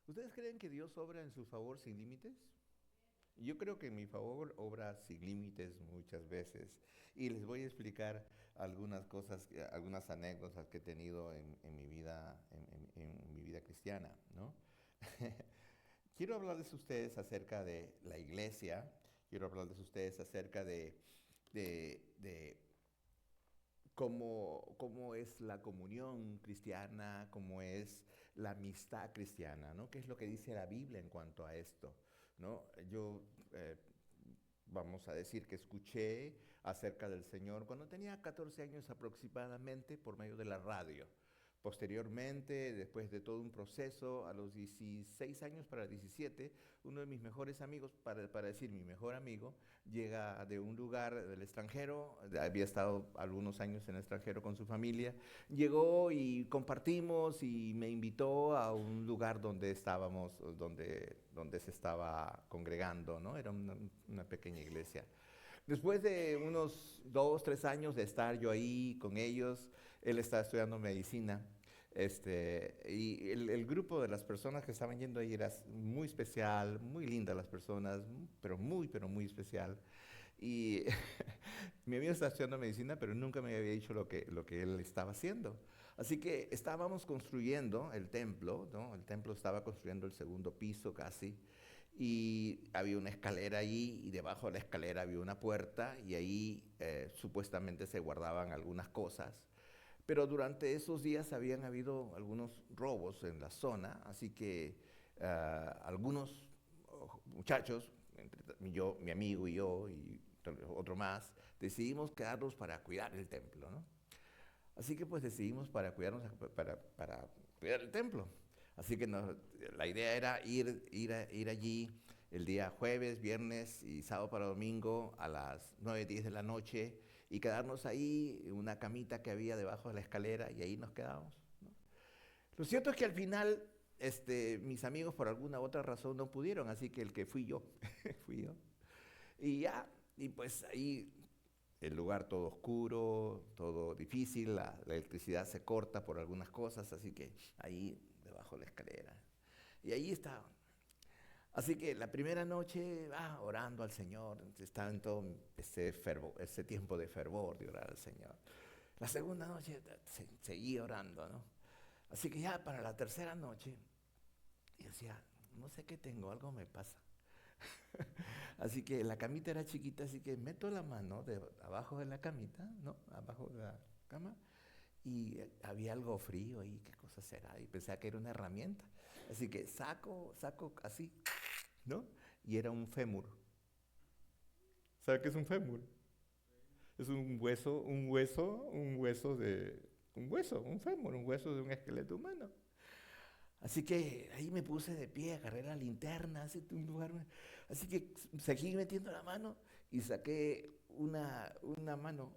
¿Ustedes creen que Dios obra en su favor sin límites? Yo creo que en mi favor obra sin límites muchas veces. Y les voy a explicar algunas cosas, algunas anécdotas que he tenido en mi vida, en mi vida cristiana, ¿no? Quiero hablarles a ustedes acerca de la iglesia, quiero hablarles a ustedes acerca de cómo es la comunión cristiana, cómo es la amistad cristiana, ¿no? ¿Qué es lo que dice la Biblia en cuanto a esto? ¿No? Yo, vamos a decir que escuché acerca del Señor cuando tenía 14 años aproximadamente por medio de la radio. Posteriormente, después de todo un proceso, a los 16 años para 17, uno de mis mejores amigos, para decir mi mejor amigo, llega de un lugar del extranjero, había estado algunos años en el extranjero con su familia, llegó y compartimos y me invitó a un lugar donde estábamos, donde se estaba congregando, ¿no? Era una pequeña iglesia. Después de unos 2, 3 años de estar yo ahí con ellos, él estaba estudiando medicina. Y el grupo de las personas que estaban yendo ahí era muy especial, muy lindas las personas, pero muy especial. Y mi amigo estaba estudiando medicina, pero nunca me había dicho lo que él estaba haciendo. Así que estábamos construyendo el templo, ¿no? El templo estaba construyendo el segundo piso casi, y había una escalera ahí, y debajo de la escalera había una puerta, y ahí supuestamente se guardaban algunas cosas. Pero durante esos días habían habido algunos robos en la zona, así que algunos muchachos, mi amigo y yo y otro más, decidimos quedarnos para cuidar el templo, ¿no? Así que pues decidimos para cuidarnos, para cuidar el templo. Así que la idea era ir allí el día jueves, viernes y sábado para domingo a las 9, 10 de la noche y quedarnos ahí en una camita que había debajo de la escalera y ahí nos quedábamos, ¿no? Lo cierto es que al final mis amigos por alguna otra razón no pudieron, así que el que fui yo, fui yo. Y ya, y pues ahí el lugar todo oscuro, todo difícil, la electricidad se corta por algunas cosas, así que ahí debajo de la escalera. Y ahí estaba. Así que la primera noche, orando al Señor, estaba en todo ese fervor, ese tiempo de fervor de orar al Señor. La segunda noche seguí orando, ¿no? Así que ya para la tercera noche, y decía, no sé qué tengo, algo me pasa. Así que la camita era chiquita, así que meto la mano abajo de la camita, ¿no? Abajo de la cama, y había algo frío ahí, ¿qué cosa será? Y pensaba que era una herramienta. Así que saco así, ¿no? Y era un fémur. ¿Sabe qué es un fémur? Es un fémur, un hueso de un esqueleto humano. Así que ahí me puse de pie, agarré la linterna, así, un lugar, así que seguí metiendo la mano y saqué una mano,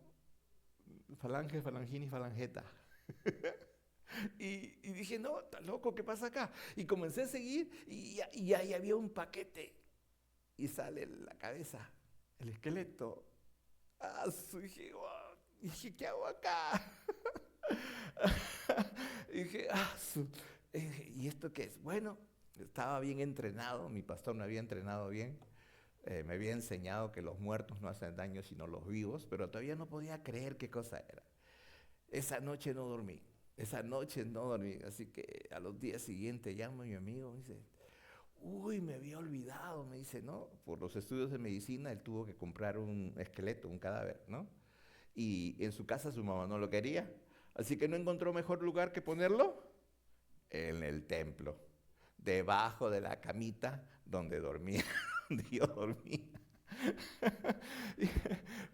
falange, falangini, falangeta. Y dije, no, está loco, ¿qué pasa acá? Y comencé a seguir y ahí había un paquete y sale la cabeza, el esqueleto. Dije, "Guau". Dije, ¿qué hago acá? Y dije, ¿y esto qué es? Bueno, estaba bien entrenado, mi pastor me había entrenado bien, me había enseñado que los muertos no hacen daño sino los vivos, pero todavía no podía creer qué cosa era. Esa noche no dormí, esa noche no dormí, así que a los días siguientes llamo a mi amigo, me dice, uy, me había olvidado, me dice, ¿no? Por los estudios de medicina él tuvo que comprar un esqueleto, un cadáver, ¿no? Y en su casa su mamá no lo quería, así que no encontró mejor lugar que ponerlo en el templo, debajo de la camita donde dormía, donde yo dormía.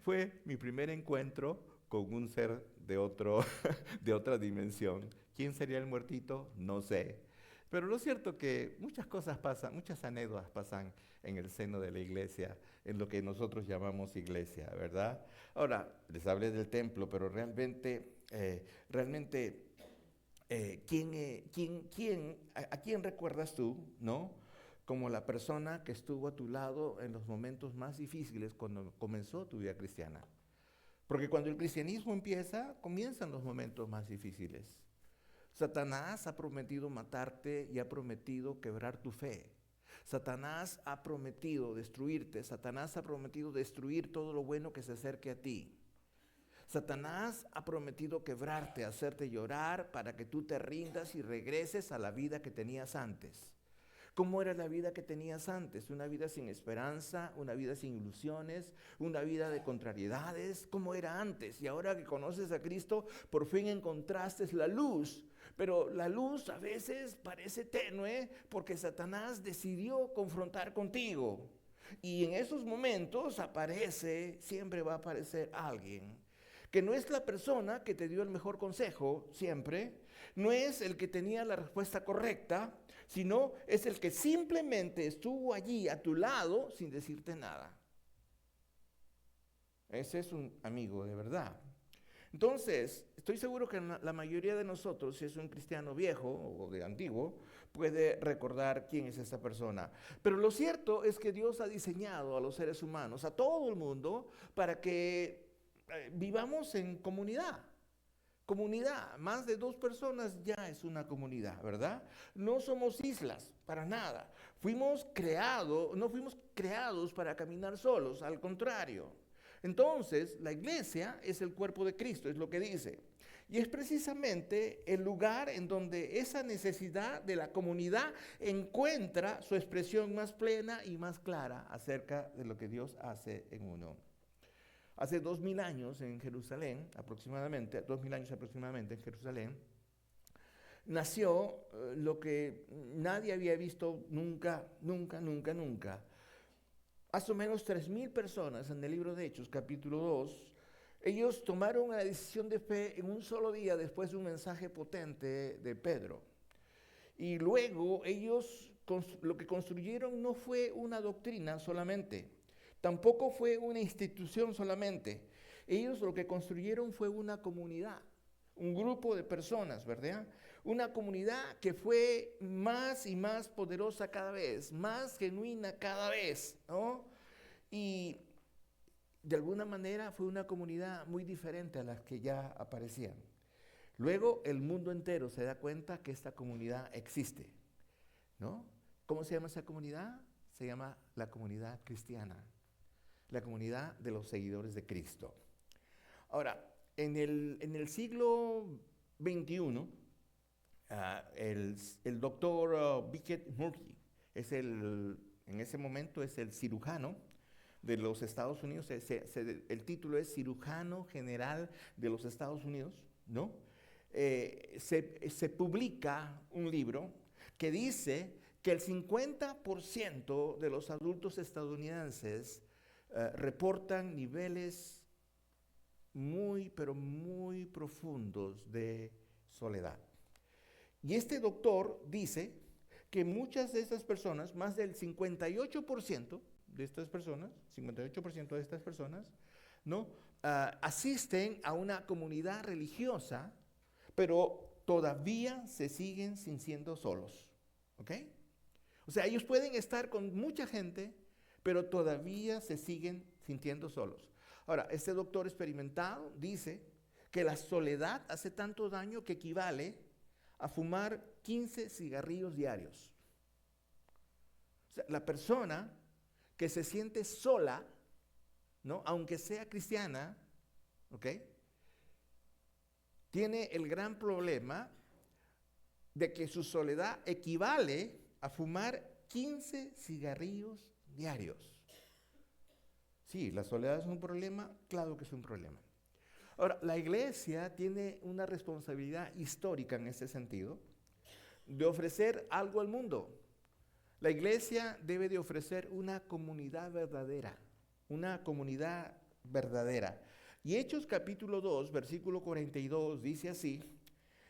Fue mi primer encuentro con un ser de otra dimensión. ¿Quién sería el muertito? No sé. Pero lo cierto que muchas cosas pasan, muchas anécdotas pasan en el seno de la iglesia, en lo que nosotros llamamos iglesia, ¿verdad? Ahora, les hablé del templo, pero realmente a quién recuerdas tú, ¿no? Como la persona que estuvo a tu lado en los momentos más difíciles cuando comenzó tu vida cristiana. Porque cuando el cristianismo empieza, comienzan los momentos más difíciles. Satanás ha prometido matarte y ha prometido quebrar tu fe. Satanás ha prometido destruirte. Satanás ha prometido destruir todo lo bueno que se acerque a ti. Satanás ha prometido quebrarte, hacerte llorar para que tú te rindas y regreses a la vida que tenías antes. ¿Cómo era la vida que tenías antes? Una vida sin esperanza, una vida sin ilusiones, una vida de contrariedades. ¿Cómo era antes? Y ahora que conoces a Cristo, por fin encontraste la luz. Pero la luz a veces parece tenue porque Satanás decidió confrontar contigo. Y en esos momentos siempre va a aparecer alguien que no es la persona que te dio el mejor consejo siempre, no es el que tenía la respuesta correcta, sino es el que simplemente estuvo allí a tu lado sin decirte nada. Ese es un amigo de verdad. Entonces, estoy seguro que la mayoría de nosotros, si es un cristiano viejo o de antiguo, puede recordar quién es esa persona. Pero lo cierto es que Dios ha diseñado a los seres humanos, a todo el mundo, para que vivamos en comunidad. Comunidad, más de 2 personas ya es una comunidad, ¿verdad? No somos islas, para nada. No fuimos creados para caminar solos, al contrario. Entonces, la iglesia es el cuerpo de Cristo, es lo que dice. Y es precisamente el lugar en donde esa necesidad de la comunidad encuentra su expresión más plena y más clara acerca de lo que Dios hace en uno. Hace 2000 años en Jerusalén, aproximadamente en Jerusalén, nació lo que nadie había visto nunca. Más o menos 3000 personas en el libro de Hechos, capítulo 2, ellos tomaron una decisión de fe en un solo día después de un mensaje potente de Pedro. Y luego ellos lo que construyeron no fue una doctrina solamente, tampoco fue una institución solamente. Ellos lo que construyeron fue una comunidad, un grupo de personas, ¿verdad? Una comunidad que fue más y más poderosa cada vez, más genuina cada vez, ¿no? Y de alguna manera fue una comunidad muy diferente a las que ya aparecían. Luego el mundo entero se da cuenta que esta comunidad existe, ¿no? ¿Cómo se llama esa comunidad? Se llama la comunidad cristiana, la comunidad de los seguidores de Cristo. Ahora, en el siglo XXI, el doctor Bickett Murphy, en ese momento es el cirujano de los Estados Unidos, el título es cirujano general de los Estados Unidos, ¿no? Se publica un libro que dice que el 50% de los adultos estadounidenses reportan niveles muy, pero muy profundos de soledad. Y este doctor dice que muchas de estas personas, más del 58% de estas personas, ¿no? Asisten a una comunidad religiosa, pero todavía se siguen sintiendo solos, ¿ok? O sea, ellos pueden estar con mucha gente, pero todavía se siguen sintiendo solos. Ahora, este doctor experimentado dice que la soledad hace tanto daño que equivale a fumar 15 cigarrillos diarios. O sea, la persona que se siente sola, ¿no? Aunque sea cristiana, ¿ok? Tiene el gran problema de que su soledad equivale a fumar 15 cigarrillos diarios. Sí, la soledad es un problema, claro que es un problema. Ahora, la iglesia tiene una responsabilidad histórica en ese sentido de ofrecer algo al mundo. La iglesia debe de ofrecer una comunidad verdadera, una comunidad verdadera. Y Hechos capítulo 2, versículo 42 dice así: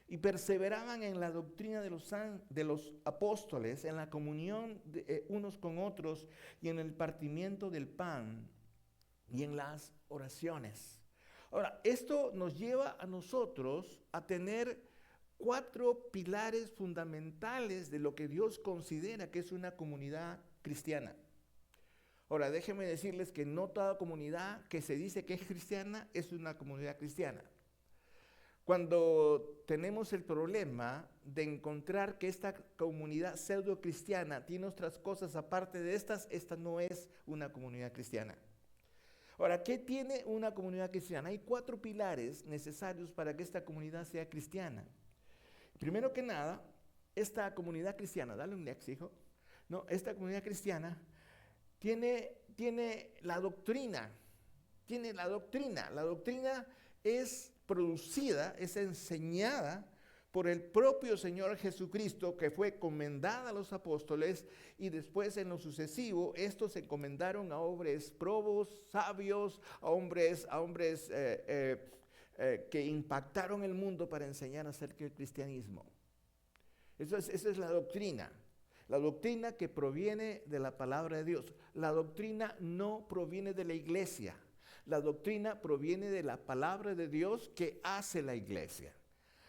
y perseveraban en la doctrina de los apóstoles, en la comunión unos con otros y en el partimiento del pan y en las oraciones. Ahora, esto nos lleva a nosotros a tener 4 pilares fundamentales de lo que Dios considera que es una comunidad cristiana. Ahora, déjenme decirles que no toda comunidad que se dice que es cristiana es una comunidad cristiana. Cuando tenemos el problema de encontrar que esta comunidad pseudo cristiana tiene otras cosas aparte de estas, esta no es una comunidad cristiana. Ahora, ¿qué tiene una comunidad cristiana? Hay 4 pilares necesarios para que esta comunidad sea cristiana. Primero que nada, esta comunidad cristiana, dale un next, hijo. No, esta comunidad cristiana tiene la doctrina. Tiene la doctrina. La doctrina es producida, es enseñada por el propio Señor Jesucristo, que fue encomendada a los apóstoles, y después en lo sucesivo estos se encomendaron a hombres probos, sabios, a hombres que impactaron el mundo para enseñar acerca del cristianismo. Esa es la doctrina. La doctrina que proviene de la palabra de Dios. La doctrina no proviene de la iglesia. La doctrina proviene de la palabra de Dios que hace la iglesia.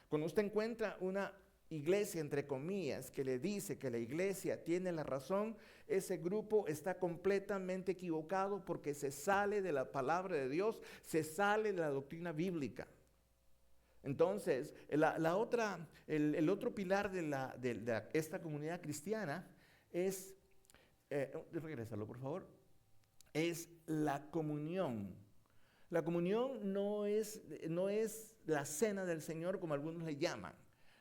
Cuando usted encuentra una iglesia, entre comillas, que le dice que la iglesia tiene la razón, ese grupo está completamente equivocado porque se sale de la palabra de Dios, se sale de la doctrina bíblica. Entonces, el otro pilar de esta comunidad cristiana es, regrésalo por favor, es la comunión. La comunión no es la cena del Señor como algunos le llaman.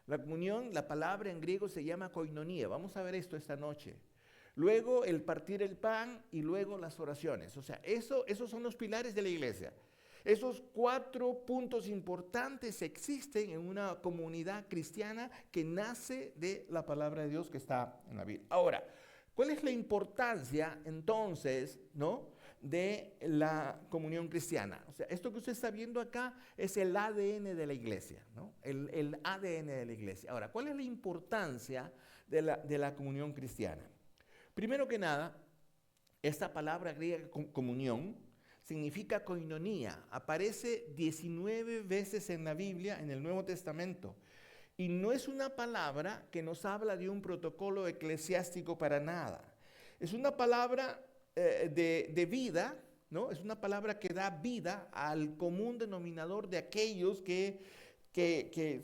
La comunión, la palabra en griego se llama koinonía. Vamos a ver esto esta noche. Luego el partir el pan y luego las oraciones. O sea, esos son los pilares de la iglesia. Esos 4 puntos importantes existen en una comunidad cristiana que nace de la palabra de Dios que está en la Biblia. Ahora, ¿cuál es la importancia entonces, de la comunión cristiana? O sea, esto que usted está viendo acá es el ADN de la iglesia, ¿no? El ADN de la iglesia. Ahora, ¿cuál es la importancia de la comunión cristiana? Primero que nada, esta palabra griega comunión significa koinonía. Aparece 19 veces en la Biblia, en el Nuevo Testamento. Y no es una palabra que nos habla de un protocolo eclesiástico para nada. Es una palabra de vida, ¿no? Es una palabra que da vida al común denominador de aquellos que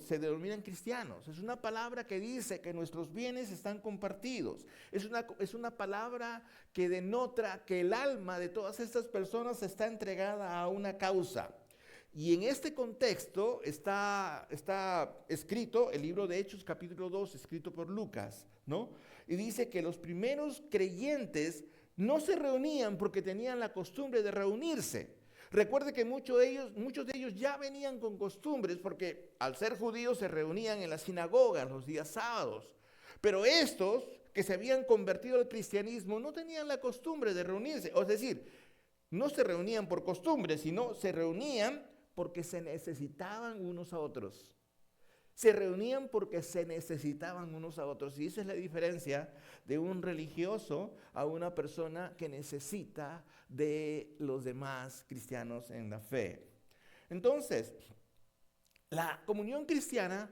se denominan cristianos. Es una palabra que dice que nuestros bienes están compartidos. Es una palabra que denota que el alma de todas estas personas está entregada a una causa. Y en este contexto está escrito el libro de Hechos capítulo 2, escrito por Lucas, ¿no? Y dice que los primeros creyentes no se reunían porque tenían la costumbre de reunirse. Recuerde que muchos de ellos ya venían con costumbres porque al ser judíos se reunían en las sinagogas los días sábados. Pero estos que se habían convertido al cristianismo no tenían la costumbre de reunirse. Es decir, no se reunían por costumbre, sino se reunían porque se necesitaban unos a otros. Se reunían porque se necesitaban unos a otros. Y esa es la diferencia de un religioso a una persona que necesita de los demás cristianos en la fe. Entonces, la comunión cristiana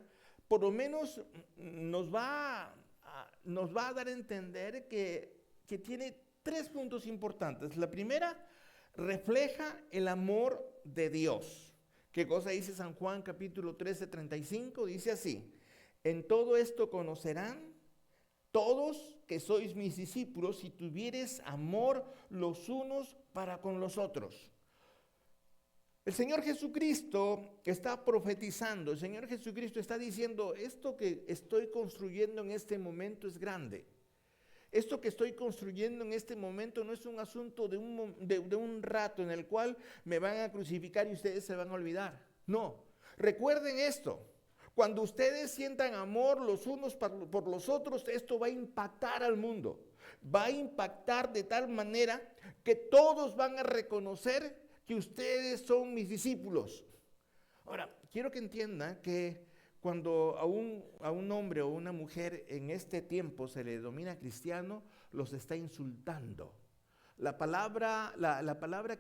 por lo menos nos va a dar a entender que tiene 3 puntos importantes. La primera, refleja el amor de Dios. ¿Qué cosa dice San Juan capítulo 13, 35? Dice así: en todo esto conocerán todos que sois mis discípulos si tuviereis amor los unos para con los otros. El Señor Jesucristo está profetizando, el Señor Jesucristo está diciendo: esto que estoy construyendo en este momento es grande. Esto que estoy construyendo en este momento no es un asunto de un rato en el cual me van a crucificar y ustedes se van a olvidar. No, recuerden esto. Cuando ustedes sientan amor los unos por los otros, esto va a impactar al mundo. Va a impactar de tal manera que todos van a reconocer que ustedes son mis discípulos. Ahora, quiero que entiendan que cuando a un hombre o una mujer en este tiempo se le denomina cristiano, los está insultando. La palabra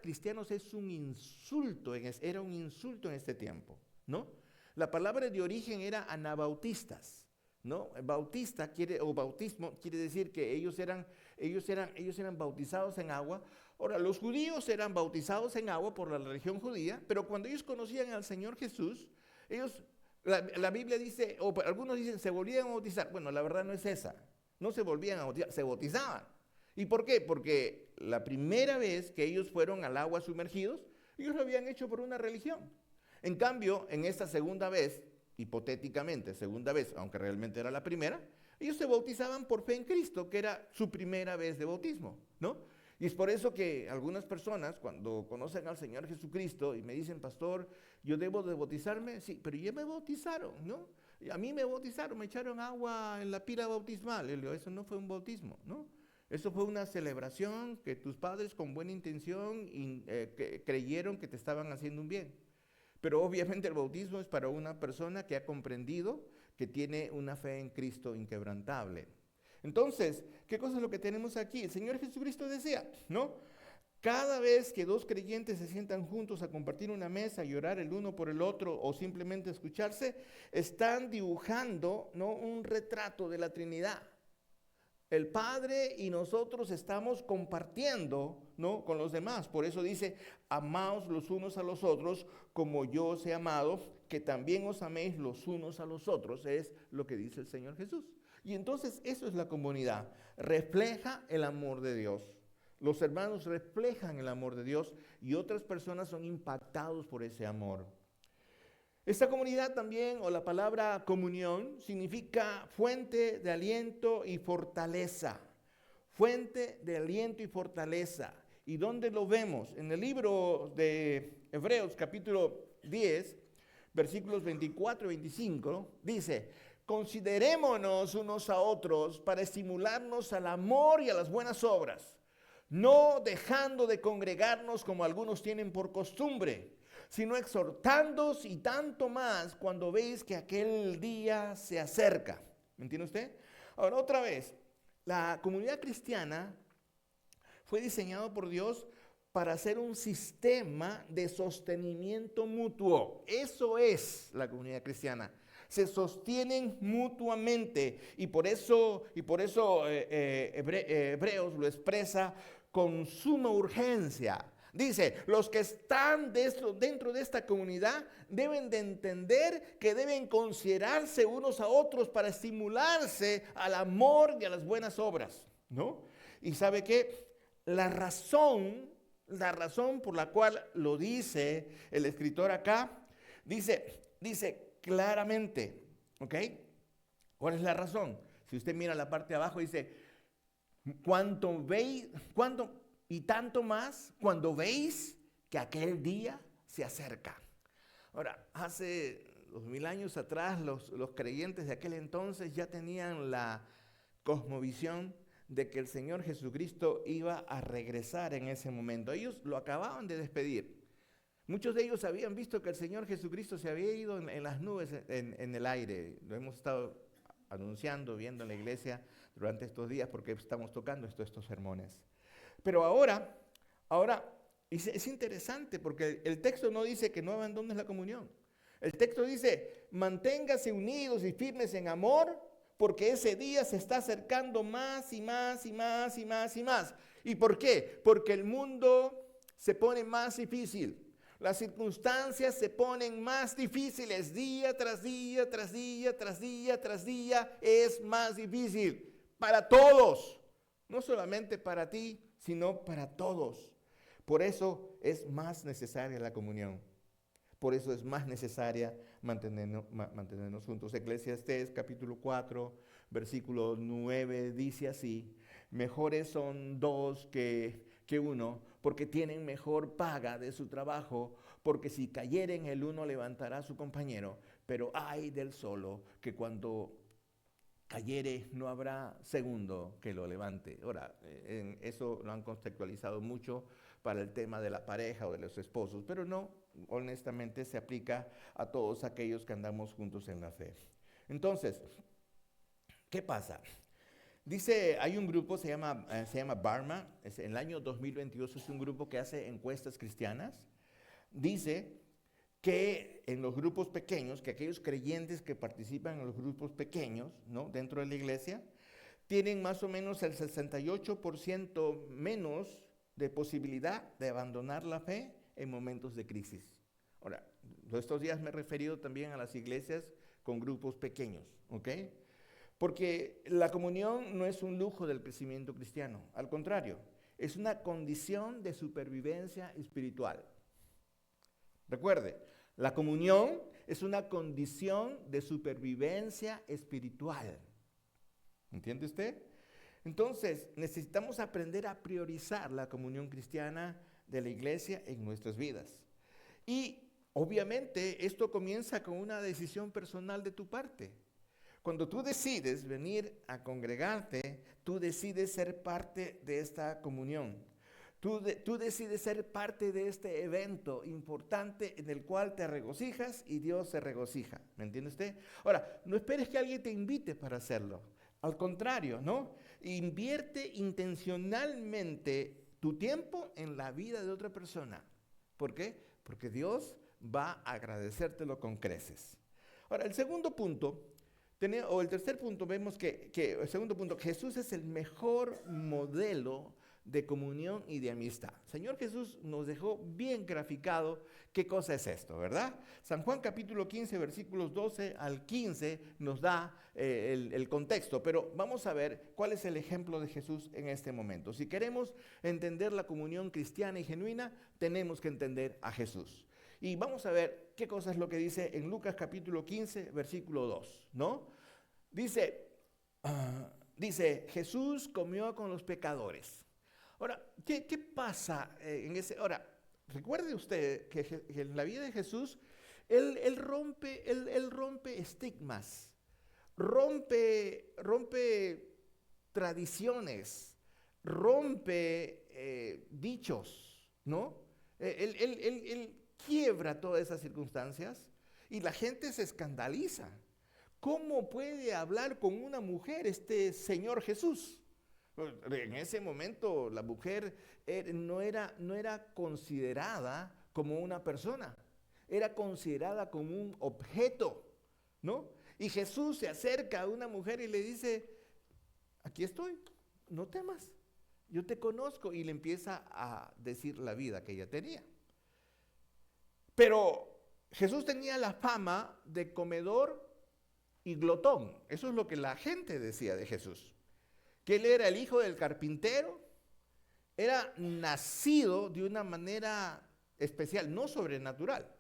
cristianos es un insulto, era un insulto en este tiempo, ¿no? La palabra de origen era anabautistas, ¿no? Bautista bautismo quiere decir que ellos eran bautizados en agua. Ahora, los judíos eran bautizados en agua por la religión judía, pero cuando ellos conocían al Señor Jesús, La Biblia dice, o algunos dicen, se volvían a bautizar. Bueno, la verdad no es esa. No se volvían a bautizar, se bautizaban. ¿Y por qué? Porque la primera vez que ellos fueron al agua sumergidos, ellos lo habían hecho por una religión. En cambio, en esta segunda vez, hipotéticamente segunda vez, aunque realmente era la primera, ellos se bautizaban por fe en Cristo, que era su primera vez de bautismo, ¿no? Y es por eso que algunas personas, cuando conocen al Señor Jesucristo y me dicen, pastor, ¿yo debo de bautizarme? Sí, pero ya me bautizaron, ¿no? A mí me bautizaron, me echaron agua en la pila bautismal. Y le digo, eso no fue un bautismo, ¿no? Eso fue una celebración que tus padres con buena intención creyeron que te estaban haciendo un bien. Pero obviamente el bautismo es para una persona que ha comprendido que tiene una fe en Cristo inquebrantable. Entonces, ¿qué cosa es lo que tenemos aquí? El Señor Jesucristo decía, ¿no? Cada vez que dos creyentes se sientan juntos a compartir una mesa y orar el uno por el otro o simplemente escucharse, están dibujando, ¿no?, un retrato de la Trinidad. El Padre y nosotros estamos compartiendo, ¿no?, con los demás. Por eso dice, amaos los unos a los otros como yo os he amado, que también os améis los unos a los otros. Es lo que dice el Señor Jesús. Y entonces eso es la comunidad. Refleja el amor de Dios. Los hermanos reflejan el amor de Dios y otras personas son impactados por ese amor. Esta comunidad también, o la palabra comunión, significa fuente de aliento y fortaleza. Fuente de aliento y fortaleza. ¿Y dónde lo vemos? En el libro de Hebreos, capítulo 10, versículos 24 y 25, dice, considerémonos unos a otros para estimularnos al amor y a las buenas obras, no dejando de congregarnos como algunos tienen por costumbre, sino exhortándoos y tanto más cuando veis que aquel día se acerca. ¿Me entiende usted? Ahora, otra vez, la comunidad cristiana fue diseñada por Dios para hacer un sistema de sostenimiento mutuo. Eso es la comunidad cristiana. Se sostienen mutuamente y por eso Hebreos lo expresa con suma urgencia. Dice, los que están dentro de esta comunidad deben de entender que deben considerarse unos a otros para estimularse al amor y a las buenas obras, ¿no? Y ¿sabe qué? La razón por la cual lo dice el escritor acá, dice claramente, ¿ok? ¿Cuál es la razón? Si usted mira la parte de abajo, dice, y tanto más cuando veis que aquel día se acerca. Ahora, hace 2000 años atrás, los creyentes de aquel entonces ya tenían la cosmovisión de que el Señor Jesucristo iba a regresar en ese momento. Ellos lo acababan de despedir. Muchos de ellos habían visto que el Señor Jesucristo se había ido en las nubes, en el aire. Lo hemos estado anunciando, viendo en la iglesia durante estos días porque estamos tocando estos sermones. Pero ahora es interesante porque el texto no dice que no abandones la comunión. El texto dice, manténgase unidos y firmes en amor, porque ese día se está acercando más y más y más y más y más. ¿Y por qué? Porque el mundo se pone más difícil. Las circunstancias se ponen más difíciles día tras día, tras día, tras día, tras día. Es más difícil para todos, no solamente para ti, sino para todos. Por eso es más necesaria la comunión. Por eso es más necesaria mantenernos juntos. Eclesiastés capítulo 4, versículo 9 dice así, mejores son dos que uno, porque tienen mejor paga de su trabajo, porque si cayeren el uno levantará a su compañero, pero ay del solo, que cuando cayere no habrá segundo que lo levante. Ahora, eso lo han contextualizado mucho para el tema de la pareja o de los esposos, pero no, honestamente se aplica a todos aquellos que andamos juntos en la fe. Entonces, ¿qué pasa? Dice, hay un grupo, se llama Barna, en el año 2022 es un grupo que hace encuestas cristianas. Dice que en los grupos pequeños, que aquellos creyentes que participan en los grupos pequeños, ¿no?, dentro de la iglesia, tienen más o menos el 68% menos de posibilidad de abandonar la fe en momentos de crisis. Ahora, Estos días me he referido también a las iglesias con grupos pequeños, ¿ok? Porque la comunión no es un lujo del crecimiento cristiano, al contrario, es una condición de supervivencia espiritual. Recuerde, la comunión es una condición de supervivencia espiritual. ¿Entiende usted? Entonces, necesitamos aprender a priorizar la comunión cristiana de la iglesia en nuestras vidas. Y obviamente esto comienza con una decisión personal de tu parte. Cuando tú decides venir a congregarte, tú decides ser parte de esta comunión. Tú decides ser parte de este evento importante en el cual te regocijas y Dios se regocija. ¿Me entiende usted? Ahora, no esperes que alguien te invite para hacerlo. Al contrario, ¿no? Invierte intencionalmente tu tiempo en la vida de otra persona. ¿Por qué? Porque Dios va a agradecértelo con creces. Ahora, el segundo punto, o el tercer punto, vemos el segundo punto, Jesús es el mejor modelo de comunión y de amistad. Señor Jesús nos dejó bien graficado qué cosa es esto, ¿verdad? San Juan capítulo 15, versículos 12 al 15 nos da el contexto, pero vamos a ver cuál es el ejemplo de Jesús en este momento. Si queremos entender la comunión cristiana y genuina, tenemos que entender a Jesús. Y vamos a ver qué cosa es lo que dice en Lucas capítulo 15, versículo 2, ¿no? Dice, Jesús comió con los pecadores. Ahora, ¿qué pasa en ese? Ahora, recuerde usted que en la vida de Jesús, él rompe estigmas, rompe tradiciones, rompe dichos, ¿no? Él quiebra todas esas circunstancias y la gente se escandaliza. ¿Cómo puede hablar con una mujer este Señor Jesús? En ese momento la mujer no era considerada como una persona, era considerada como un objeto, ¿no? Y Jesús se acerca a una mujer y le dice, aquí estoy, no temas, yo te conozco, y le empieza a decir la vida que ella tenía. Pero Jesús tenía la fama de comedor y glotón, eso es lo que la gente decía de Jesús. Que él era el hijo del carpintero, era nacido de una manera especial, no sobrenatural,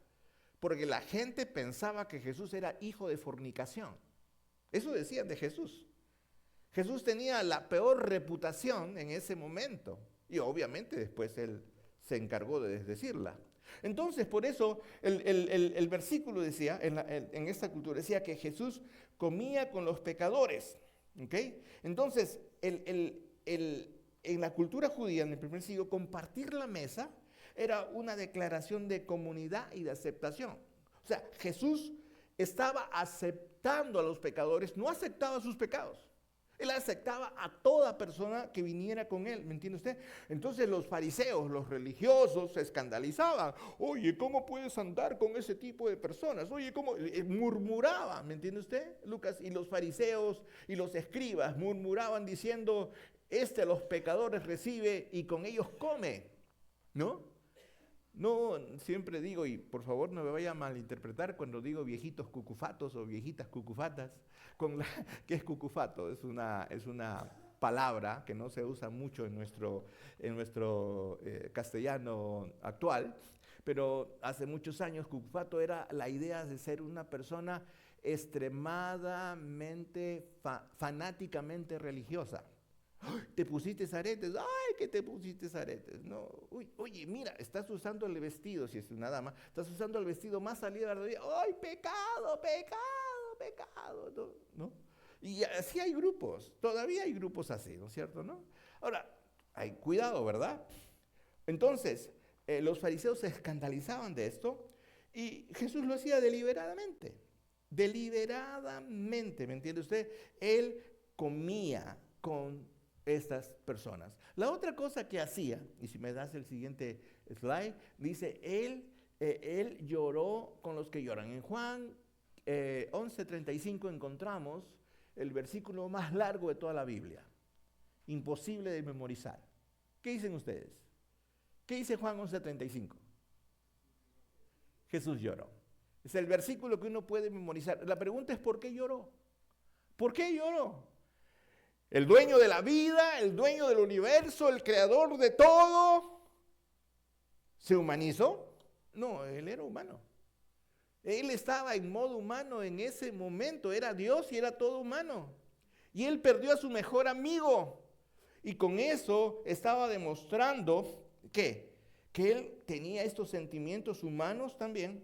porque la gente pensaba que Jesús era hijo de fornicación. Eso decían de Jesús. Jesús tenía la peor reputación en ese momento, y obviamente después él se encargó de desdecirla. Entonces, por eso el versículo decía, en esta cultura, decía que Jesús comía con los pecadores. ¿Okay? Entonces, en la cultura judía, en el primer siglo, compartir la mesa era una declaración de comunidad y de aceptación. O sea, Jesús estaba aceptando a los pecadores, no aceptaba sus pecados. Él aceptaba a toda persona que viniera con él, ¿me entiende usted? Entonces los fariseos, los religiosos, se escandalizaban. Oye, ¿cómo puedes andar con ese tipo de personas? Oye, ¿cómo? Murmuraban, ¿me entiende usted, Lucas? Y los fariseos y los escribas murmuraban diciendo, a los pecadores recibe y con ellos come, ¿no? No, siempre digo, y por favor no me vaya a malinterpretar cuando digo viejitos cucufatos o viejitas cucufatas, ¿qué es cucufato? Es una palabra que no se usa mucho en nuestro castellano actual, pero hace muchos años cucufato era la idea de ser una persona extremadamente, fanáticamente religiosa. ¿Te pusiste aretes? ¡Ay, que te pusiste aretes! No, oye, mira, estás usando el vestido, si es una dama, estás usando el vestido más salido de la rodilla. ¡Ay, pecado, pecado, pecado! ¿No? Y así hay grupos, todavía hay grupos así, ¿no es cierto? ¿No? Ahora, hay cuidado, ¿verdad? Entonces, los fariseos se escandalizaban de esto y Jesús lo hacía deliberadamente. Deliberadamente, ¿me entiende usted? Él comía con estas personas. La otra cosa que hacía, y si me das el siguiente slide, dice, él lloró con los que lloran. En Juan 11:35 encontramos el versículo más largo de toda la Biblia, imposible de memorizar. ¿Qué dicen ustedes? ¿Qué dice Juan 11:35? Jesús lloró. Es el versículo que uno puede memorizar. La pregunta es, ¿por qué lloró? ¿Por qué lloró? El dueño de la vida, el dueño del universo, el creador de todo, ¿se humanizó? No, él era humano. Él estaba en modo humano en ese momento, era Dios y era todo humano. Y él perdió a su mejor amigo. Y con eso estaba demostrando que él tenía estos sentimientos humanos también,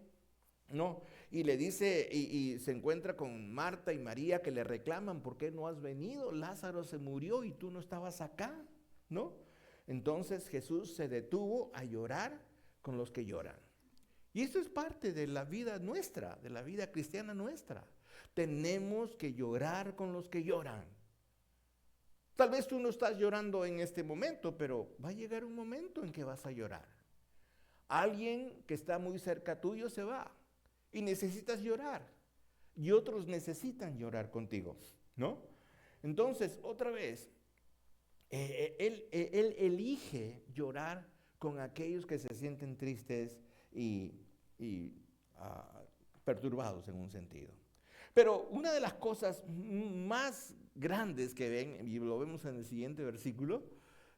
¿no? Y le dice, y se encuentra con Marta y María que le reclaman, ¿por qué no has venido? Lázaro se murió y tú no estabas acá, ¿no? Entonces Jesús se detuvo a llorar con los que lloran. Y eso es parte de la vida nuestra, de la vida cristiana nuestra. Tenemos que llorar con los que lloran. Tal vez tú no estás llorando en este momento, pero va a llegar un momento en que vas a llorar. Alguien que está muy cerca tuyo se va y necesitas llorar. Y otros necesitan llorar contigo, ¿no? Entonces, otra vez, él elige llorar con aquellos que se sienten tristes y perturbados en un sentido. Pero una de las cosas más grandes que ven, y lo vemos en el siguiente versículo,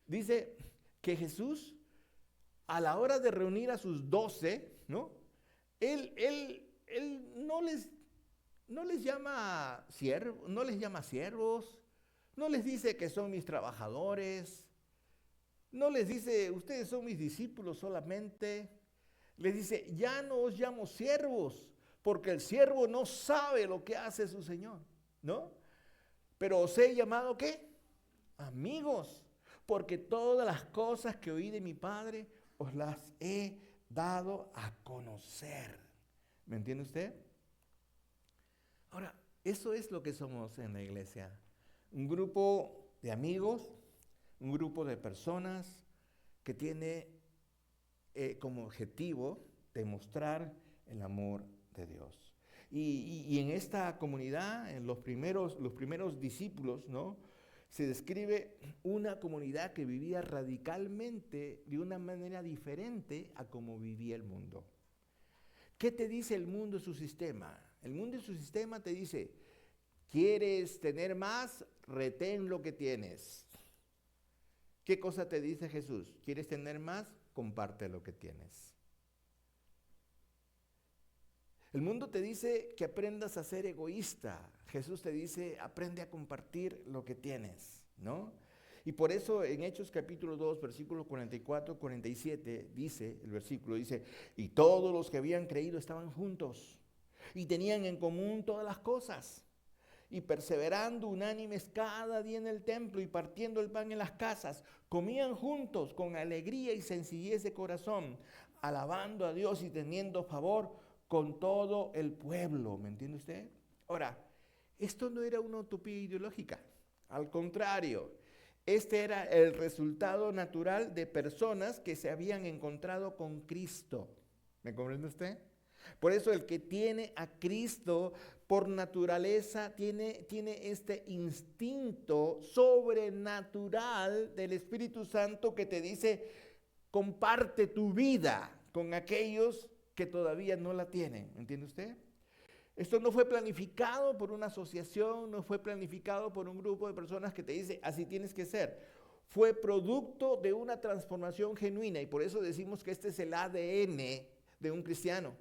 dice que Jesús, a la hora de reunir a sus 12, ¿no? Él no les llama siervos, no les dice que son mis trabajadores, no les dice, ustedes son mis discípulos solamente. Les dice, ya no os llamo siervos, porque el siervo no sabe lo que hace su Señor, ¿no? Pero os he llamado, ¿qué? Amigos, porque todas las cosas que oí de mi Padre os las he dado a conocer. ¿Me entiende usted? Ahora, eso es lo que somos en la iglesia. Un grupo de amigos, un grupo de personas que tiene como objetivo demostrar el amor de Dios. Y en esta comunidad, en los primeros discípulos, ¿no? Se describe una comunidad que vivía radicalmente de una manera diferente a como vivía el mundo. ¿Qué te dice el mundo y su sistema? El mundo y su sistema te dice, ¿quieres tener más? Retén lo que tienes. ¿Qué cosa te dice Jesús? ¿Quieres tener más? Comparte lo que tienes. El mundo te dice que aprendas a ser egoísta. Jesús te dice, aprende a compartir lo que tienes, ¿no? Y por eso en Hechos capítulo 2, versículo 44, 47, dice, el versículo dice, y todos los que habían creído estaban juntos y tenían en común todas las cosas. Y perseverando unánimes cada día en el templo y partiendo el pan en las casas, comían juntos con alegría y sencillez de corazón, alabando a Dios y teniendo favor con todo el pueblo. ¿Me entiende usted? Ahora, esto no era una utopía ideológica. Al contrario, este era el resultado natural de personas que se habían encontrado con Cristo. ¿Me comprende usted? Por eso el que tiene a Cristo por naturaleza tiene este instinto sobrenatural del Espíritu Santo que te dice, comparte tu vida con aquellos que todavía no la tienen. ¿Entiende usted? Esto no fue planificado por una asociación, no fue planificado por un grupo de personas que te dice, así tienes que ser. Fue producto de una transformación genuina y por eso decimos que este es el ADN de un cristiano.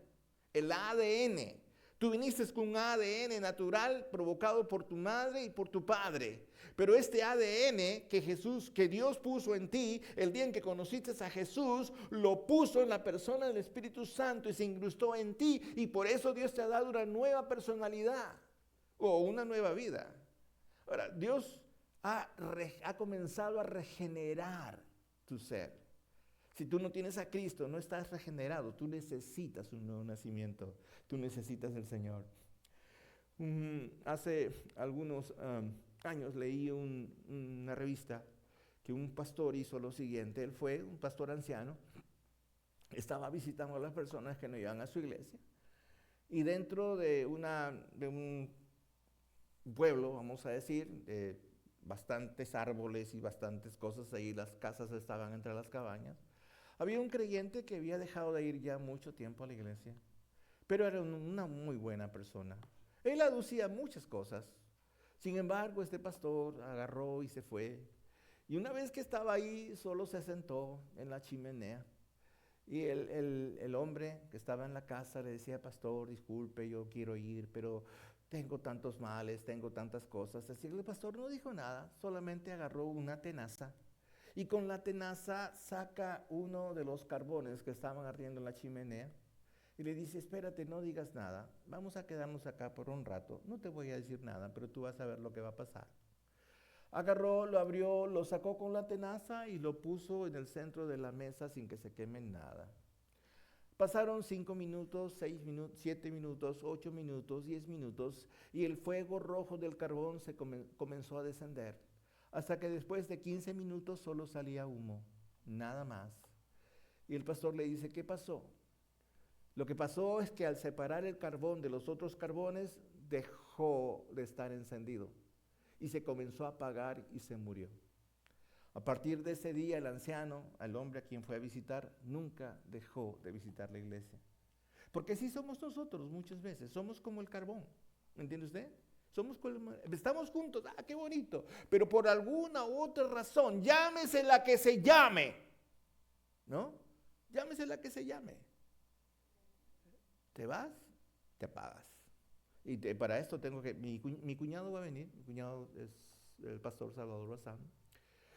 El ADN. Tú viniste con un ADN natural provocado por tu madre y por tu padre. Pero este ADN que Dios puso en ti, el día en que conociste a Jesús, lo puso en la persona del Espíritu Santo y se incrustó en ti. Y por eso Dios te ha dado una nueva personalidad o una nueva vida. Ahora, Dios ha comenzado a regenerar tu ser. Si tú no tienes a Cristo, no estás regenerado. Tú necesitas un nuevo nacimiento. Tú necesitas el Señor. Hace algunos años leí una revista que un pastor hizo lo siguiente. Él fue un pastor anciano. Estaba visitando a las personas que no iban a su iglesia. Y dentro de un pueblo, vamos a decir, bastantes árboles y bastantes cosas ahí. Las casas estaban entre las cabañas. Había un creyente que había dejado de ir ya mucho tiempo a la iglesia. pero era una muy buena persona. Él aducía muchas cosas. Sin embargo, este pastor agarró y se fue. Y una vez que estaba ahí, solo se sentó en la chimenea. Y el hombre que estaba en la casa le decía: pastor, disculpe, yo quiero ir, pero tengo tantos males, tengo tantas cosas. Así que el pastor no dijo nada, solamente agarró una tenaza. Y con la tenaza saca uno de los carbones que estaban ardiendo en la chimenea. Y le dice: espérate, no digas nada, vamos a quedarnos acá por un rato, no te voy a decir nada, pero tú vas a ver lo que va a pasar. Agarró, lo abrió, lo sacó con la tenaza y lo puso en el centro de la mesa sin que se queme nada. Pasaron 5 minutos, 6 minutos, 7 minutos, 8 minutos, 10 minutos, y el fuego rojo del carbón se comenzó a descender, hasta que después de 15 minutos solo salía humo, nada más. Y el pastor le dice: ¿qué pasó? Lo que pasó es que al separar el carbón de los otros carbones, dejó de estar encendido y se comenzó a apagar y se murió. A partir de ese día, el anciano, el hombre a quien fue a visitar, nunca dejó de visitar la iglesia. Porque así somos nosotros muchas veces, somos como el carbón, ¿me entiende usted? Estamos juntos, qué bonito, pero por alguna u otra razón, llámese la que se llame, ¿no? Llámese la que se llame. Te vas, te apagas. Y para esto tengo que, mi cuñado va a venir, mi cuñado es el pastor Salvador Bazán.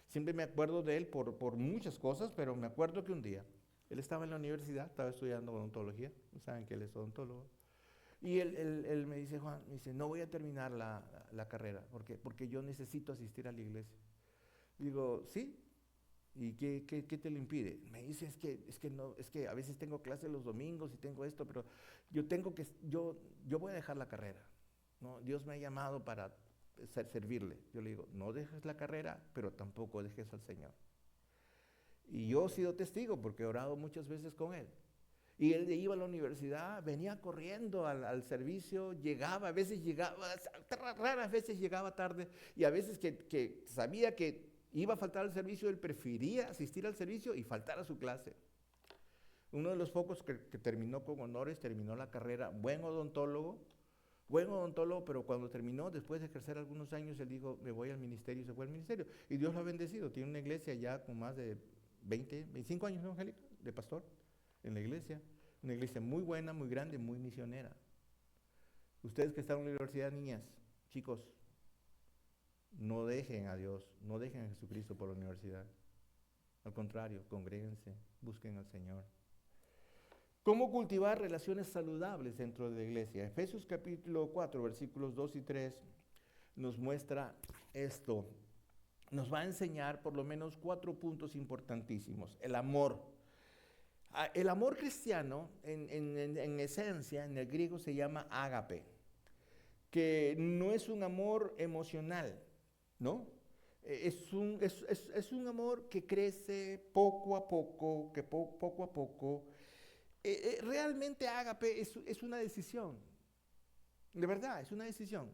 Siempre me acuerdo de él por muchas cosas, pero me acuerdo que un día, él estaba en la universidad, estaba estudiando odontología, saben que él es odontólogo, y él me dice: Juan, me dice, no voy a terminar la carrera, porque yo necesito asistir a la iglesia. Digo: ¿sí? ¿Y qué te lo impide? Me dice: es que a veces tengo clases los domingos y tengo esto, pero yo voy a dejar la carrera, ¿no? Dios me ha llamado para servirle. Yo le digo: no dejes la carrera, pero tampoco dejes al Señor. Y yo he sido testigo porque he orado muchas veces con él. Y él iba a la universidad, venía corriendo al servicio, llegaba, a veces llegaba, raras veces llegaba tarde, y a veces que sabía que iba a faltar al servicio, él prefería asistir al servicio y faltar a su clase. Uno de los pocos que terminó con honores, terminó la carrera, buen odontólogo, pero cuando terminó, después de ejercer algunos años, él dijo: me voy al ministerio, y se fue al ministerio. Y Dios lo ha bendecido, tiene una iglesia ya con más de 20, 25 años, ¿no, Angélica? De pastor en la iglesia, una iglesia muy buena, muy grande, muy misionera. Ustedes que están en la universidad, niñas, chicos, no dejen a Dios, no dejen a Jesucristo por la universidad. Al contrario, congréguense, busquen al Señor. ¿Cómo cultivar relaciones saludables dentro de la iglesia? Efesios capítulo 4, versículos 2 y 3 nos muestra esto. Nos va a enseñar por lo menos 4 puntos importantísimos. El amor. El amor cristiano, en esencia, en el griego se llama ágape, que no es un amor emocional, ¿no? Es un amor que crece poco a poco, poco a poco. Realmente ágape es una decisión, de verdad, es una decisión.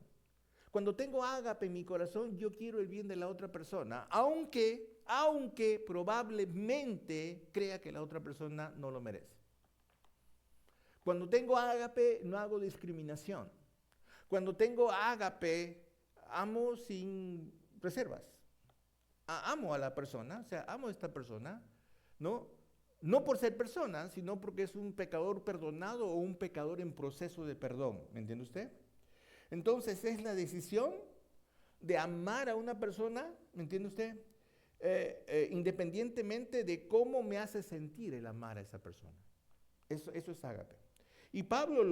Cuando tengo ágape en mi corazón, yo quiero el bien de la otra persona, aunque probablemente crea que la otra persona no lo merece. Cuando tengo ágape, no hago discriminación. Cuando tengo ágape, amo sin reservas. Amo a la persona, o sea, amo a esta persona, ¿no? No por ser persona, sino porque es un pecador perdonado o un pecador en proceso de perdón. ¿Me entiende usted? Entonces es la decisión de amar a una persona, ¿me entiende usted? Independientemente de cómo me hace sentir el amar a esa persona. Eso es ágape. Y Pablo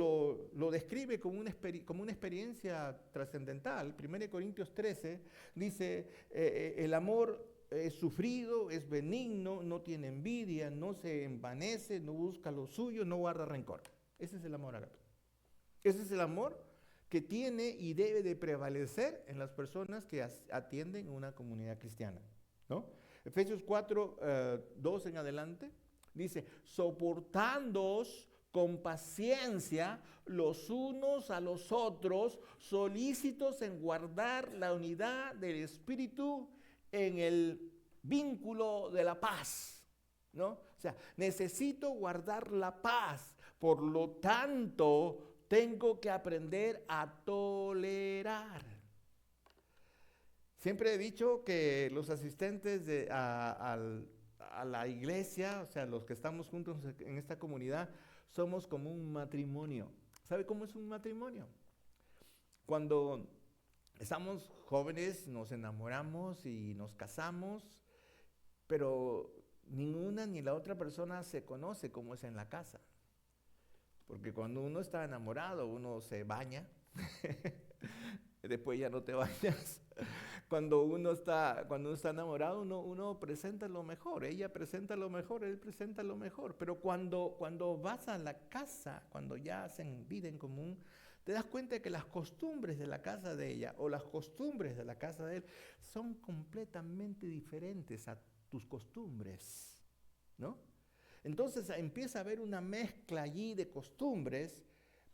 lo describe como una experiencia trascendental. 1 Corintios 13 dice: el amor es sufrido, es benigno, no tiene envidia, no se envanece, no busca lo suyo, no guarda rencor. Ese es el amor ágape. Ese es el amor que tiene y debe de prevalecer en las personas que atienden una comunidad cristiana, ¿no? Efesios 4, 2 en adelante, dice: soportándoos con paciencia los unos a los otros, solícitos en guardar la unidad del Espíritu en el vínculo de la paz, ¿no? O sea, necesito guardar la paz, Por lo tanto, tengo que aprender a tolerar. Siempre he dicho que los asistentes a la iglesia, o sea, los que estamos juntos en esta comunidad, somos como un matrimonio. ¿Sabe cómo es un matrimonio? Cuando estamos jóvenes, nos enamoramos y nos casamos, pero ninguna ni la otra persona se conoce cómo es en la casa. Porque cuando uno está enamorado, uno se baña, después ya no te bañas. Cuando uno está enamorado, uno presenta lo mejor, ella presenta lo mejor, él presenta lo mejor. Pero cuando vas a la casa, cuando ya hacen vida en común, te das cuenta de que las costumbres de la casa de ella o las costumbres de la casa de él son completamente diferentes a tus costumbres, ¿no? Entonces empieza a haber una mezcla allí de costumbres,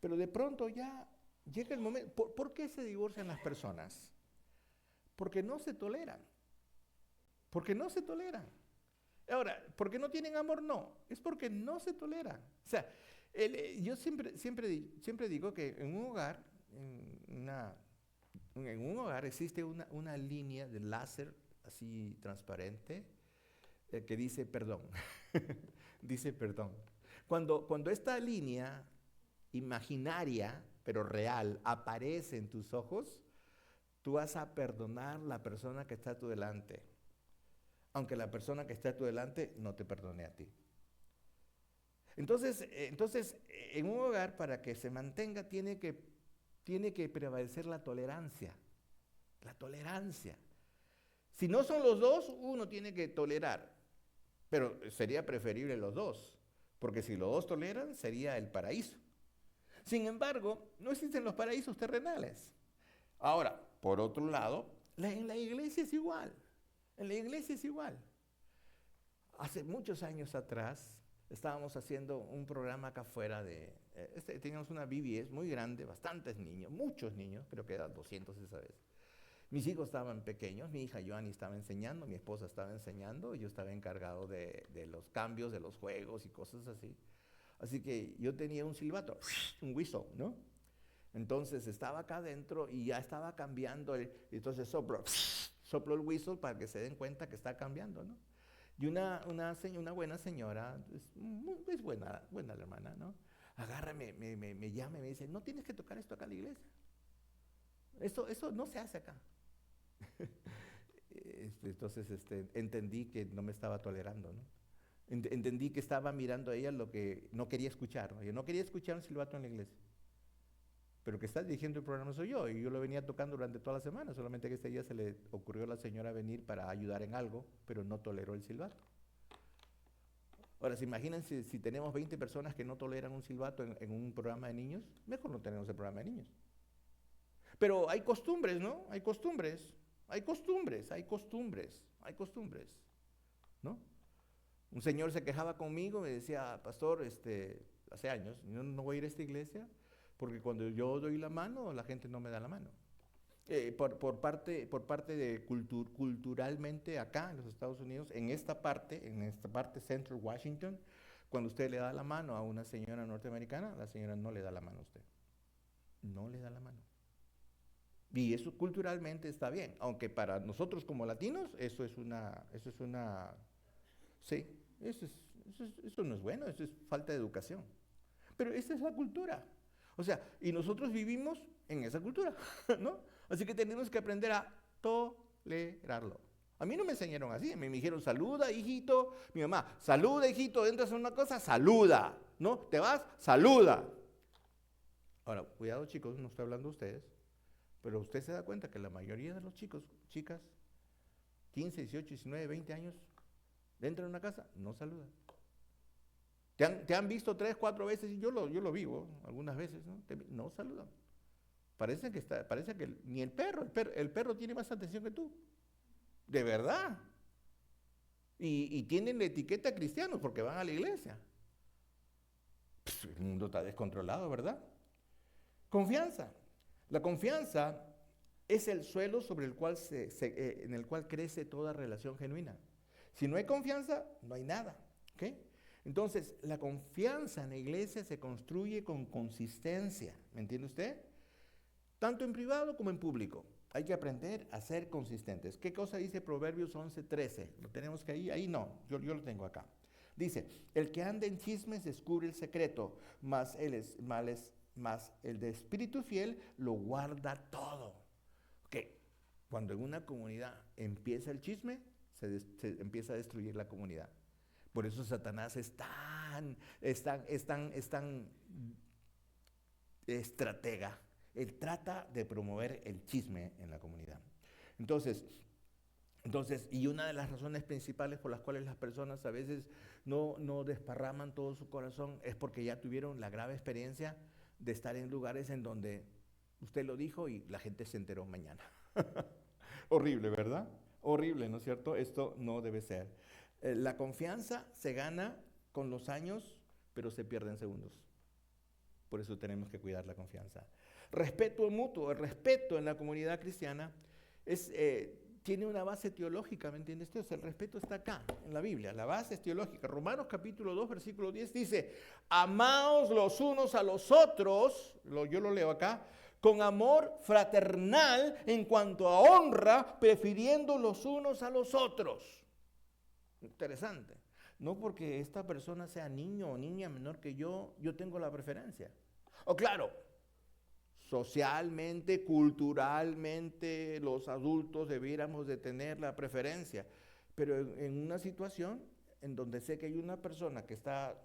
pero de pronto ya llega el momento. ¿Por qué se divorcian las personas? Porque no se toleran. Porque no se toleran. Ahora, ¿por qué no tienen amor? No, es porque no se toleran. O sea, yo siempre digo que en un hogar, en un hogar existe una línea de láser así transparente que dice perdón. Dice perdón. Cuando esta línea imaginaria, pero real, aparece en tus ojos, tú vas a perdonar a la persona que está a tu delante, aunque la persona que está a tu delante no te perdone a ti. Entonces, en un hogar, para que se mantenga, tiene que prevalecer la tolerancia. La tolerancia. Si no son los dos, uno tiene que tolerar. Pero sería preferible los dos, porque si los dos toleran, sería el paraíso. Sin embargo, no existen los paraísos terrenales. Ahora, por otro lado, en la iglesia es igual. En la iglesia es igual. Hace muchos años atrás, estábamos haciendo un programa acá afuera teníamos una BBS muy grande, bastantes niños, muchos niños, creo que eran 200 esa vez. Mis hijos estaban pequeños, mi hija Joanny estaba enseñando, mi esposa estaba enseñando, y yo estaba encargado de los cambios de los juegos y cosas así. Así que yo tenía un silbato, un whistle, ¿no? Entonces estaba acá adentro y ya estaba cambiando, entonces soplo el whistle para que se den cuenta que está cambiando, ¿no? Y una buena señora, es buena la hermana, ¿no? Agarra, me llama y me dice, no tienes que tocar esto acá en la iglesia. Eso no se hace acá. Entonces entendí que no me estaba tolerando, ¿no? Entendí que estaba mirando a ella lo que no quería escuchar, ¿no? Yo no quería escuchar un silbato en la iglesia. Pero que está dirigiendo el programa soy yo, y yo lo venía tocando durante toda la semana, solamente que este día se le ocurrió a la señora venir para ayudar en algo, pero no toleró el silbato. Ahora, ¿se imaginan si tenemos 20 personas que no toleran un silbato en un programa de niños? Mejor no tenemos el programa de niños. Pero hay costumbres, ¿no? Hay costumbres, ¿no? Un señor se quejaba conmigo, me decía, pastor, hace años, yo no voy a ir a esta iglesia porque cuando yo doy la mano, la gente no me da la mano. Por parte de culturalmente acá en los Estados Unidos, en esta parte Central Washington, cuando usted le da la mano a una señora norteamericana, la señora no le da la mano a usted. No le da la mano. Y eso culturalmente está bien, aunque para nosotros como latinos eso no es bueno, eso es falta de educación. Pero esa es la cultura. O sea, y nosotros vivimos en esa cultura, ¿no? Así que tenemos que aprender a tolerarlo. A mí no me enseñaron así, me dijeron, saluda, hijito. Mi mamá, saluda, hijito, entras en una cosa, saluda, ¿no? Te vas, saluda. Ahora, cuidado, chicos, no estoy hablando de ustedes, pero usted se da cuenta que la mayoría de los chicos, chicas, 15, 18, 19, 20 años, entran a una casa, no saludan. Te han visto 3, 4 veces, y yo lo vivo algunas veces, ¿no? No saludan. Parece que ni el perro tiene más atención que tú. De verdad. Y tienen la etiqueta cristianos porque van a la iglesia. El mundo está descontrolado, ¿verdad? Confianza. La confianza es el suelo sobre el cual en el cual crece toda relación genuina. Si no hay confianza, no hay nada. ¿Okay? Entonces, la confianza en la iglesia se construye con consistencia, ¿me entiende usted? Tanto en privado como en público. Hay que aprender a ser consistentes. ¿Qué cosa dice Proverbios 11:13? ¿Lo tenemos que ahí? Ahí no, yo lo tengo acá. Dice, el que anda en chismes descubre el secreto, mas el de espíritu fiel lo guarda todo. Ok, cuando en una comunidad empieza el chisme, se empieza a destruir la comunidad. Por eso Satanás es tan estratega. Él trata de promover el chisme en la comunidad. Entonces, y una de las razones principales por las cuales las personas a veces no desparraman todo su corazón es porque ya tuvieron la grave experiencia de estar en lugares en donde usted lo dijo y la gente se enteró mañana. Horrible, ¿verdad? Horrible, ¿no es cierto? Esto no debe ser. La confianza se gana con los años, pero se pierde en segundos. Por eso tenemos que cuidar la confianza. Respeto mutuo, el respeto en la comunidad cristiana tiene una base teológica, ¿me entiende usted? O sea, el respeto está acá, en la Biblia, la base es teológica. Romanos capítulo 2, versículo 10 dice, amaos los unos a los otros, yo lo leo acá, con amor fraternal en cuanto a honra, prefiriendo los unos a los otros. Interesante. No porque esta persona sea niño o niña menor que yo tengo la preferencia. O claro, socialmente, culturalmente, los adultos debiéramos de tener la preferencia. Pero en una situación en donde sé que hay una persona que está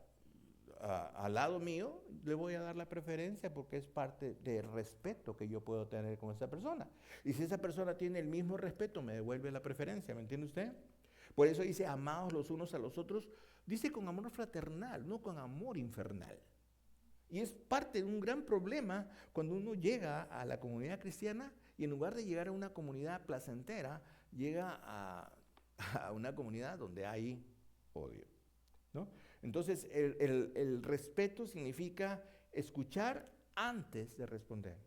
al lado mío, le voy a dar la preferencia porque es parte del respeto que yo puedo tener con esa persona. Y si esa persona tiene el mismo respeto, me devuelve la preferencia, ¿me entiende usted? Por eso dice, amaos los unos a los otros, dice con amor fraternal, no con amor infernal. Y es parte de un gran problema cuando uno llega a la comunidad cristiana y en lugar de llegar a una comunidad placentera, llega a una comunidad donde hay odio, ¿no? Entonces, el respeto significa escuchar antes de responder.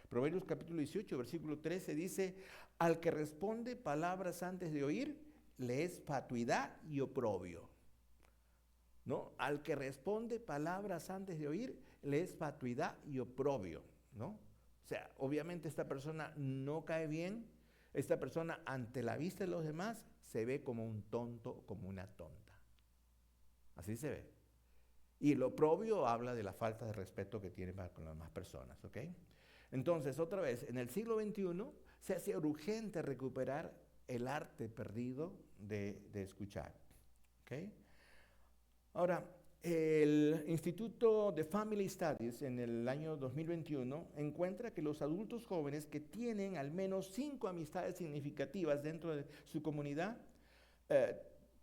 Proverbios capítulo 18, versículo 13 dice, al que responde palabras antes de oír, le es fatuidad y oprobio. ¿No? Al que responde palabras antes de oír, le es fatuidad y oprobio, ¿no? O sea, obviamente esta persona no cae bien, esta persona ante la vista de los demás se ve como un tonto, como una tonta. Así se ve. Y el oprobio habla de la falta de respeto que tiene para con las demás personas, ¿ok? Entonces, otra vez, en el siglo XXI se hace urgente recuperar el arte perdido de escuchar, ¿ok? Ahora, el Instituto de Family Studies en el año 2021 encuentra que los adultos jóvenes que tienen al menos 5 amistades significativas dentro de su comunidad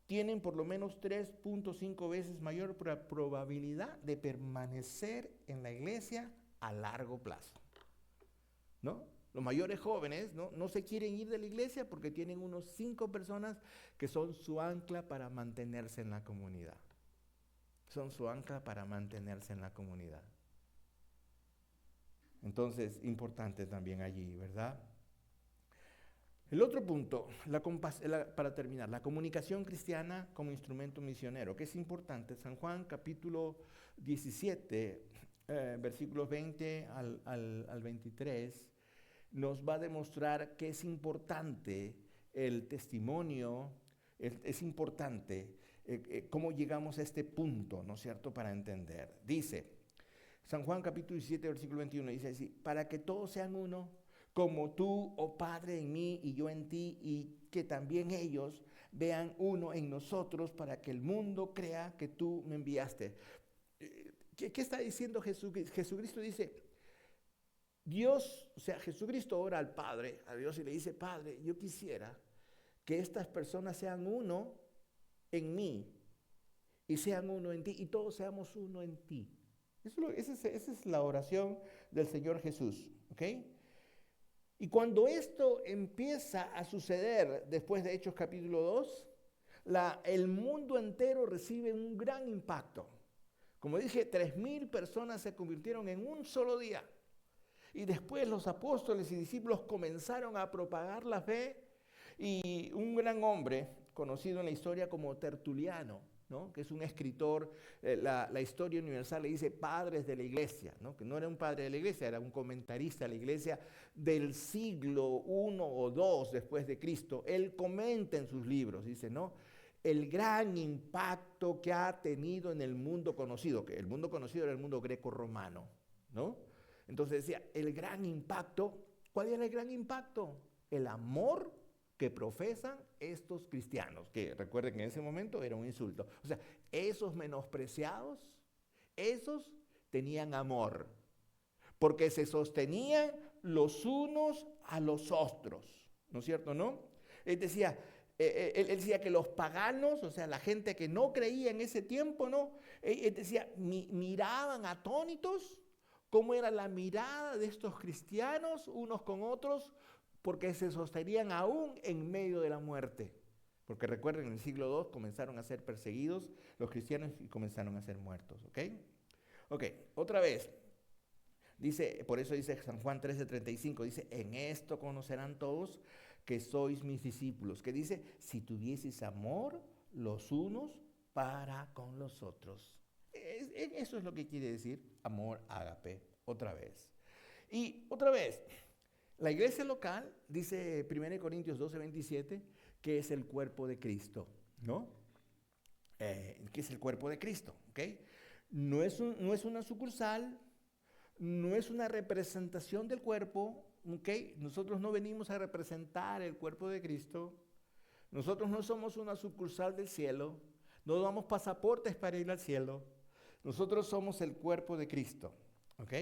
tienen por lo menos 3.5 veces mayor probabilidad de permanecer en la iglesia a largo plazo, ¿no? Los mayores jóvenes no se quieren ir de la iglesia porque tienen unos 5 personas que son su ancla para mantenerse en la comunidad. Son su ancla para mantenerse en la comunidad. Entonces, importante también allí, ¿verdad? El otro punto, para terminar, la comunicación cristiana como instrumento misionero, que es importante. San Juan capítulo 17, versículos 20 al 23, nos va a demostrar que es importante el testimonio, es importante cómo llegamos a este punto, ¿no es cierto?, para entender. Dice, San Juan capítulo 17, versículo 21, dice así, para que todos sean uno, como tú, oh Padre, en mí y yo en ti, y que también ellos vean uno en nosotros, para que el mundo crea que tú me enviaste. ¿Qué está diciendo Jesucristo? Jesucristo dice, Dios, o sea, Jesucristo ora al Padre, a Dios, y le dice, Padre, yo quisiera que estas personas sean uno en mí y sean uno en ti y todos seamos uno en ti. Esa es la oración del Señor Jesús, ¿ok? Y cuando esto empieza a suceder después de Hechos capítulo 2, el mundo entero recibe un gran impacto. Como dije, 3,000 personas se convirtieron en un solo día. Y después los apóstoles y discípulos comenzaron a propagar la fe y un gran hombre conocido en la historia como Tertuliano, ¿no? Que es un escritor, la historia universal le dice padres de la iglesia, ¿no? Que no era un padre de la iglesia, era un comentarista de la iglesia del siglo I o II después de Cristo. Él comenta en sus libros, dice, ¿no? El gran impacto que ha tenido en el mundo conocido, que el mundo conocido era el mundo greco-romano, ¿no? Entonces decía, el gran impacto, ¿cuál era el gran impacto? El amor que profesan estos cristianos, que recuerden que en ese momento era un insulto. O sea, esos menospreciados, esos tenían amor, porque se sostenían los unos a los otros, ¿no es cierto, no? Él decía, él decía que los paganos, o sea, la gente que no creía en ese tiempo, ¿no? Él decía, miraban atónitos cómo era la mirada de estos cristianos unos con otros, porque se sostenían aún en medio de la muerte. Porque recuerden, en el siglo II comenzaron a ser perseguidos los cristianos y comenzaron a ser muertos, ¿ok? Ok, otra vez. Dice, por eso dice San Juan 13:35, dice, en esto conocerán todos que sois mis discípulos. Que dice, si tuvieseis amor los unos para con los otros. Eso es lo que quiere decir amor ágape, otra vez. Y otra vez, la iglesia local, dice 1 Corintios 12:27, que es el cuerpo de Cristo, ¿no? Que es el cuerpo de Cristo, ¿ok? No es una sucursal, no es una representación del cuerpo, ¿ok? Nosotros no venimos a representar el cuerpo de Cristo. Nosotros no somos una sucursal del cielo, no damos pasaportes para ir al cielo. Nosotros somos el cuerpo de Cristo, ¿ok?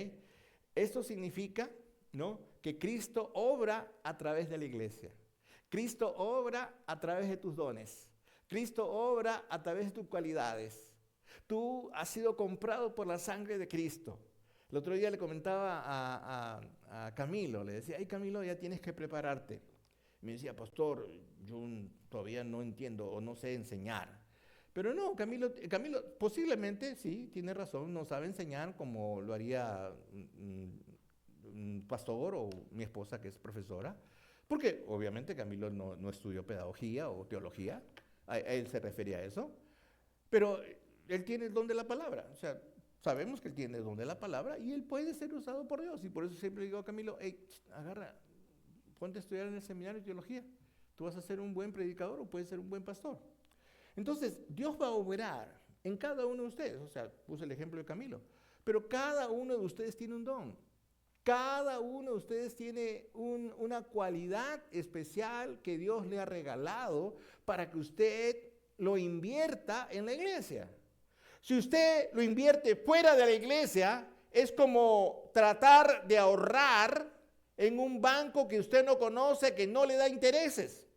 Esto significa, ¿no?, que Cristo obra a través de la iglesia. Cristo obra a través de tus dones. Cristo obra a través de tus cualidades. Tú has sido comprado por la sangre de Cristo. El otro día le comentaba a Camilo, le decía, ay Camilo, ya tienes que prepararte. Me decía, pastor, yo todavía no entiendo o no sé enseñar. Pero no, Camilo posiblemente, sí, tiene razón, no sabe enseñar como lo haría un pastor o mi esposa que es profesora, porque obviamente Camilo no estudió pedagogía o teología, a él se refería a eso, pero él tiene el don de la palabra, o sea, sabemos que él tiene el don de la palabra y él puede ser usado por Dios, y por eso siempre digo a Camilo, hey, agarra, ponte a estudiar en el seminario de teología, tú vas a ser un buen predicador o puedes ser un buen pastor. Entonces, Dios va a obrar en cada uno de ustedes, o sea, puse el ejemplo de Camilo, pero cada uno de ustedes tiene un don. Cada uno de ustedes tiene una cualidad especial que Dios le ha regalado para que usted lo invierta en la iglesia. Si usted lo invierte fuera de la iglesia, es como tratar de ahorrar en un banco que usted no conoce, que no le da intereses.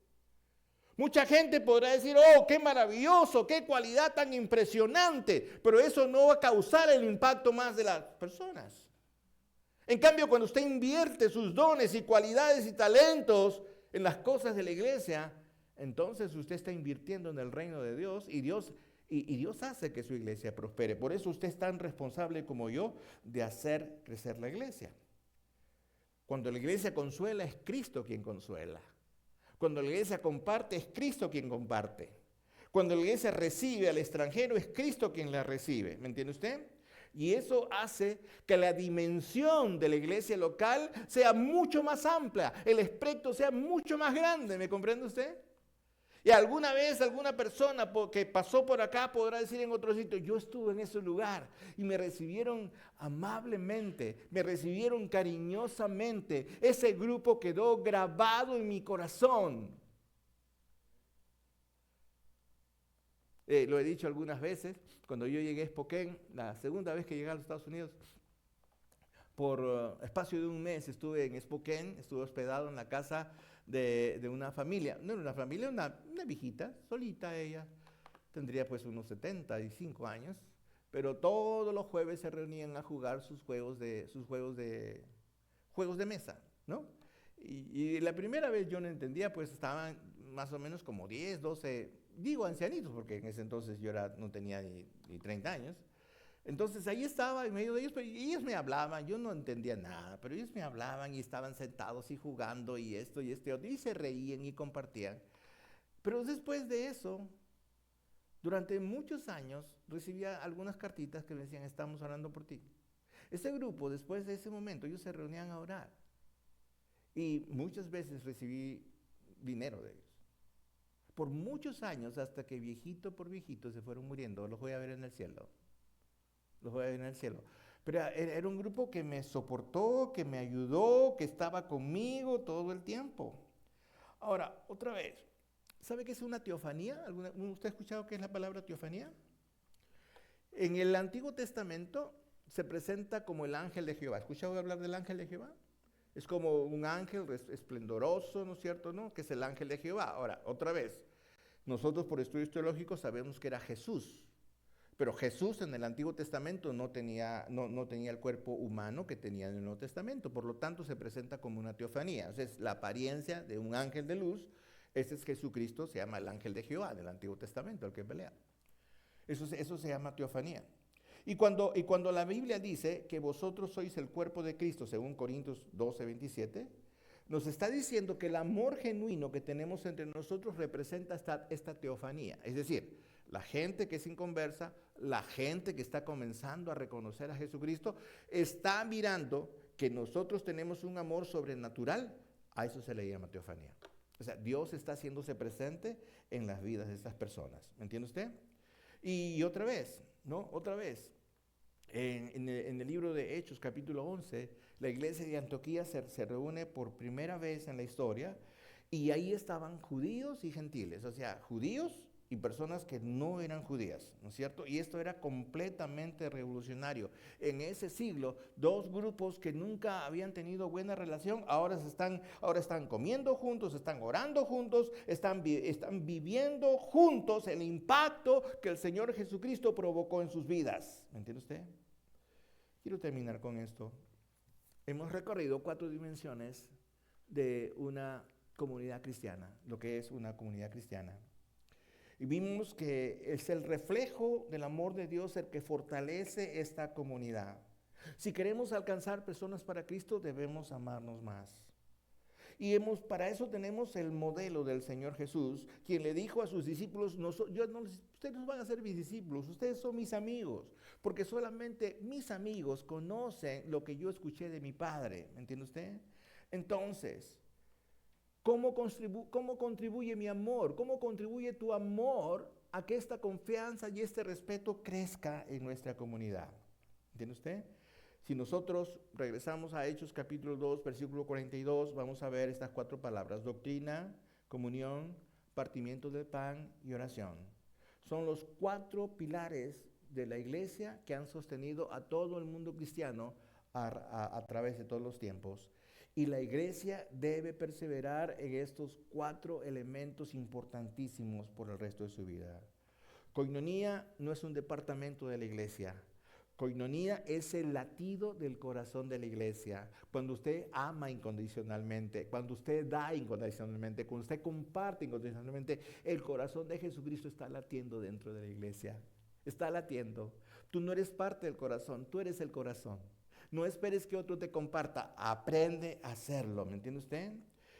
Mucha gente podrá decir, oh, qué maravilloso, qué cualidad tan impresionante, pero eso no va a causar el impacto más de las personas. En cambio, cuando usted invierte sus dones y cualidades y talentos en las cosas de la iglesia, entonces usted está invirtiendo en el reino de Dios y Dios hace que su iglesia prospere. Por eso usted es tan responsable como yo de hacer crecer la iglesia. Cuando la iglesia consuela, es Cristo quien consuela. Cuando la iglesia comparte, es Cristo quien comparte. Cuando la iglesia recibe al extranjero, es Cristo quien la recibe. ¿Me entiende usted? Y eso hace que la dimensión de la iglesia local sea mucho más amplia, el espectro sea mucho más grande, ¿me comprende usted? Y alguna vez alguna persona que pasó por acá podrá decir en otro sitio, yo estuve en ese lugar y me recibieron amablemente, me recibieron cariñosamente, ese grupo quedó grabado en mi corazón. Lo he dicho algunas veces, cuando yo llegué a Spokane, la segunda vez que llegué a los Estados Unidos, por espacio de un mes estuve en Spokane, estuve hospedado en la casa de una familia, no era una familia, una viejita, solita ella, tendría pues unos 75 años, pero todos los jueves se reunían a jugar juegos de mesa, ¿no? Y la primera vez yo no entendía, pues estaban más o menos como 10, 12, digo ancianitos, porque en ese entonces yo no tenía ni 30 años. Entonces ahí estaba en medio de ellos, y ellos me hablaban, yo no entendía nada, pero ellos me hablaban y estaban sentados y jugando y esto y este otro, y se reían y compartían. Pero después de eso, Durante muchos años recibía algunas cartitas que me decían, estamos orando por ti. Ese grupo, después de ese momento, ellos se reunían a orar. Y muchas veces recibí dinero de ellos. Por muchos años, hasta que viejito por viejito se fueron muriendo. Los voy a ver en el cielo. Los voy a ver en el cielo. Pero era un grupo que me soportó, que me ayudó, que estaba conmigo todo el tiempo. Ahora, otra vez, ¿sabe qué es una teofanía? ¿Usted ha escuchado qué es la palabra teofanía? En el Antiguo Testamento se presenta como el ángel de Jehová. ¿Ha escuchado hablar del ángel de Jehová? Es como un ángel esplendoroso, ¿no es cierto? ¿No? Que es el ángel de Jehová. Ahora, otra vez, nosotros por estudios teológicos sabemos que era Jesús. Pero Jesús en el Antiguo Testamento no tenía el cuerpo humano que tenía en el Nuevo Testamento. Por lo tanto, se presenta como una teofanía. Es la apariencia de un ángel de luz. Ese es Jesucristo, se llama el ángel de Jehová del Antiguo Testamento, el que pelea. Eso se llama teofanía. Y cuando la Biblia dice que vosotros sois el cuerpo de Cristo, según Corintios 12, 27, nos está diciendo que el amor genuino que tenemos entre nosotros representa esta teofanía. Es decir, la gente que es inconversa, la gente que está comenzando a reconocer a Jesucristo, está mirando que nosotros tenemos un amor sobrenatural. A eso se le llama teofanía. O sea, Dios está haciéndose presente en las vidas de estas personas. ¿Me entiende usted? Y otra vez, ¿no? Otra vez. En el libro de Hechos, capítulo 11, la iglesia de Antioquía se reúne por primera vez en la historia y ahí estaban judíos y gentiles, o sea, judíos y personas que no eran judías, ¿no es cierto? Y esto era completamente revolucionario. En ese siglo, dos grupos que nunca habían tenido buena relación, ahora están comiendo juntos, están orando juntos, están viviendo juntos el impacto que el Señor Jesucristo provocó en sus vidas. ¿Me entiende usted? Quiero terminar con esto. Hemos recorrido 4 dimensiones de una comunidad cristiana, lo que es una comunidad cristiana. Y vimos que es el reflejo del amor de Dios el que fortalece esta comunidad. Si queremos alcanzar personas para Cristo, debemos amarnos más. Y para eso tenemos el modelo del Señor Jesús, quien le dijo a sus discípulos, ustedes no van a ser mis discípulos, ustedes son mis amigos, porque solamente mis amigos conocen lo que yo escuché de mi Padre. ¿Me entiende usted? Entonces, ¿cómo contribuye mi amor? ¿Cómo contribuye tu amor a que esta confianza y este respeto crezca en nuestra comunidad? ¿Entiende usted? Si nosotros regresamos a Hechos capítulo 2, versículo 42, vamos a ver estas 4 palabras: doctrina, comunión, partimiento del pan y oración. Son los 4 pilares de la iglesia que han sostenido a todo el mundo cristiano a través de todos los tiempos. Y la iglesia debe perseverar en estos 4 elementos importantísimos por el resto de su vida. Koinonía no es un departamento de la iglesia. Koinonía es el latido del corazón de la iglesia. Cuando usted ama incondicionalmente, cuando usted da incondicionalmente, cuando usted comparte incondicionalmente, el corazón de Jesucristo está latiendo dentro de la iglesia. Está latiendo. Tú no eres parte del corazón, tú eres el corazón. No esperes que otro te comparta, aprende a hacerlo, ¿me entiende usted?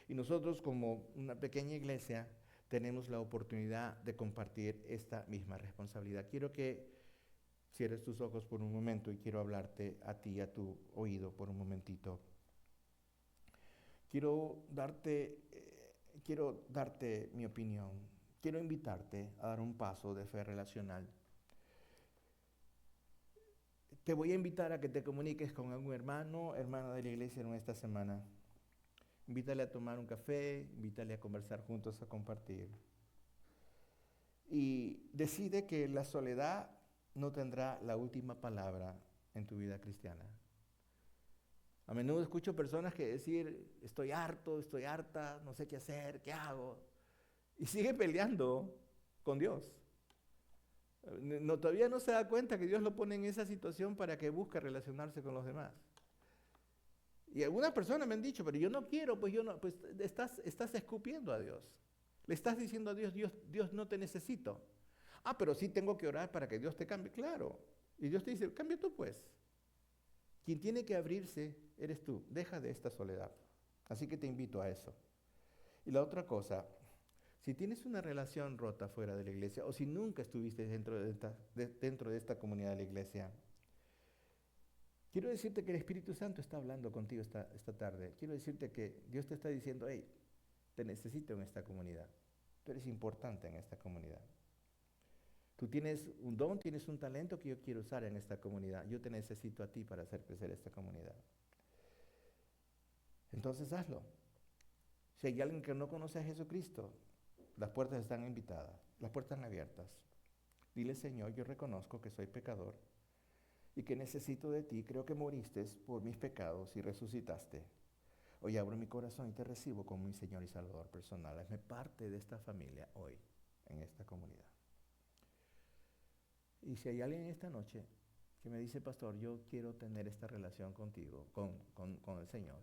Y nosotros como una pequeña iglesia tenemos la oportunidad de compartir esta misma responsabilidad. Quiero que cierres tus ojos por un momento y quiero hablarte a ti, a tu oído por un momentito. Quiero darte mi opinión. Quiero invitarte a dar un paso de fe relacional. Te voy a invitar a que te comuniques con algún hermana de la iglesia en esta semana. Invítale a tomar un café, invítale a conversar juntos, a compartir. Y decide que la soledad no tendrá la última palabra en tu vida cristiana. A menudo escucho personas que decir, estoy harto, estoy harta, no sé qué hacer, qué hago. Y sigue peleando con Dios. Todavía no se da cuenta que Dios lo pone en esa situación para que busque relacionarse con los demás. Y algunas personas me han dicho, pero yo no quiero, pues estás escupiendo a Dios. Le estás diciendo a Dios, Dios no te necesito. Ah, pero sí tengo que orar para que Dios te cambie. Claro. Y Dios te dice, cambia tú pues. Quien tiene que abrirse eres tú. Deja de esta soledad. Así que te invito a eso. Y la otra cosa, Si tienes una relación rota fuera de la iglesia o si nunca estuviste dentro de esta comunidad de la iglesia, quiero decirte que el Espíritu Santo está hablando contigo esta tarde. Quiero decirte que Dios te está diciendo, hey, te necesito en esta comunidad. Tú eres importante en esta comunidad. Tú tienes un don, tienes un talento que yo quiero usar en esta comunidad. Yo te necesito a ti para hacer crecer esta comunidad. Entonces hazlo. Si hay alguien que no conoce a Jesucristo, las puertas están invitadas, las puertas están abiertas. Dile, Señor, yo reconozco que soy pecador y que necesito de ti. Creo que moriste por mis pecados y resucitaste. Hoy abro mi corazón y te recibo como mi Señor y Salvador personal. Hazme parte de esta familia hoy, en esta comunidad. Y si hay alguien esta noche que me dice, pastor, yo quiero tener esta relación contigo, con el Señor.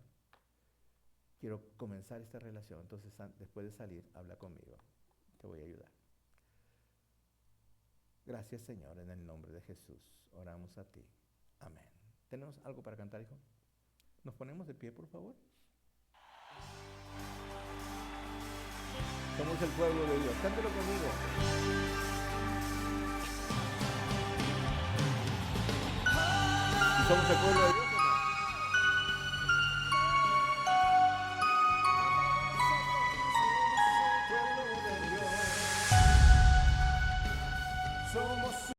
Quiero comenzar esta relación, entonces después de salir, habla conmigo. Te voy a ayudar. Gracias, Señor, en el nombre de Jesús. Oramos a ti. Amén. ¿Tenemos algo para cantar, hijo? ¿Nos ponemos de pie, por favor? Somos el pueblo de Dios. Cántelo conmigo. ¿Y somos el pueblo de Dios?